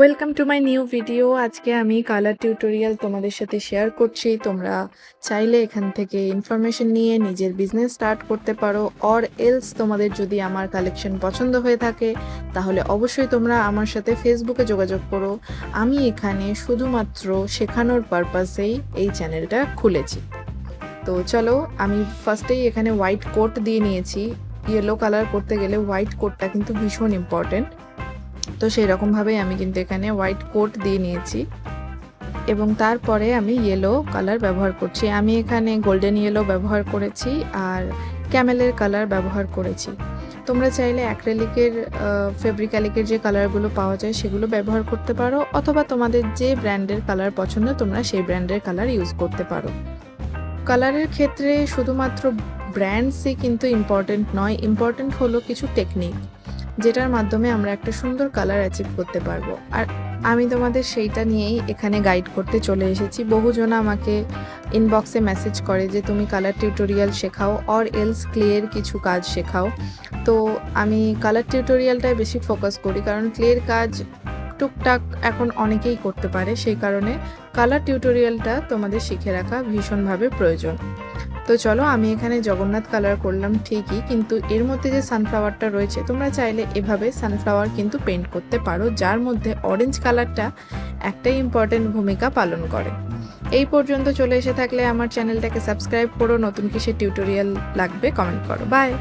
Welcome to my new video. আজকে আমি colour tutorial তোমাদের সাথে শেয়ার করছি। তোমরা চাইলে এখান থেকে ইনফরমেশন নিয়ে নিজের বিজনেস স্টার্ট করতে পারো। অর এলস তোমাদের যদি আমার কালেকশন পছন্দ হয়ে থাকে তাহলে অবশ্যই তোমরা আমার সাথে ফেসবুকে যোগাযোগ করো। আমি এখানে শুধুমাত্র শেখানোর পারপাসেই এই চ্যানেলটা খুলেছি। তো চলো, আমি ফার্স্টেই এখানে হোয়াইট কোট দিয়ে নিয়েছি। ইয়েলো কালার করতে গেলে হোয়াইট কোটটা কিন্তু ভীষণ ইম্পর্টেন্ট। তো সেই রকমভাবেই আমি কিন্তু এখানে হোয়াইট কোট দিয়ে নিয়েছি এবং তারপরে আমি ইয়েলো কালার ব্যবহার করছি। আমি এখানে গোল্ডেন ইয়েলো ব্যবহার করেছি আর ক্যামেলের কালার ব্যবহার করেছি। তোমরা চাইলে অ্যাক্রেলিকের ফেব্রিক্যালিকের যে কালারগুলো পাওয়া যায় সেগুলো ব্যবহার করতে পারো, অথবা তোমাদের যে ব্র্যান্ডের কালার পছন্দ তোমরা সেই ব্র্যান্ডের কালার ইউজ করতে পারো। কালারের ক্ষেত্রে শুধুমাত্র ব্র্যান্ডসই কিন্তু ইম্পর্টেন্ট নয়, ইম্পর্টেন্ট হলো কিছু টেকনিক, যেটার মাধ্যমে আমরা একটা সুন্দর কালার অ্যাচিভ করতে পারবো। আর আমি তোমাদের সেইটা নিয়েই এখানে গাইড করতে চলে এসেছি। বহুজন আমাকে ইনবক্সে মেসেজ করে যে তুমি কালার টিউটোরিয়াল শেখাও অর এলস ক্লের কিছু কাজ শেখাও। তো আমি কালার টিউটোরিয়ালটায় বেশি ফোকাস করি, কারণ ক্লের কাজ টুকটাক এখন অনেকেই করতে পারে, সেই কারণে কালার টিউটোরিয়ালটা তোমাদের শিখে রাখা ভীষণভাবে প্রয়োজন। তো চলো, আমি এখানে জগন্নাথ কালার করলাম ঠিকই, কিন্তু এর মধ্যে যে সানফ্লাওয়ারটা রয়েছে তোমরা চাইলে এভাবে সানফ্লাওয়ার কিন্তু পেন্ট করতে পারো, যার মধ্যে অরেঞ্জ কালারটা একটাই ইম্পর্টেন্ট ভূমিকা পালন করে। এই পর্যন্ত চলে এসে থাকলে আমার চ্যানেলটাকে সাবস্ক্রাইব করো। নতুন কিসের টিউটোরিয়াল লাগবে কমেন্ট করো। বাই।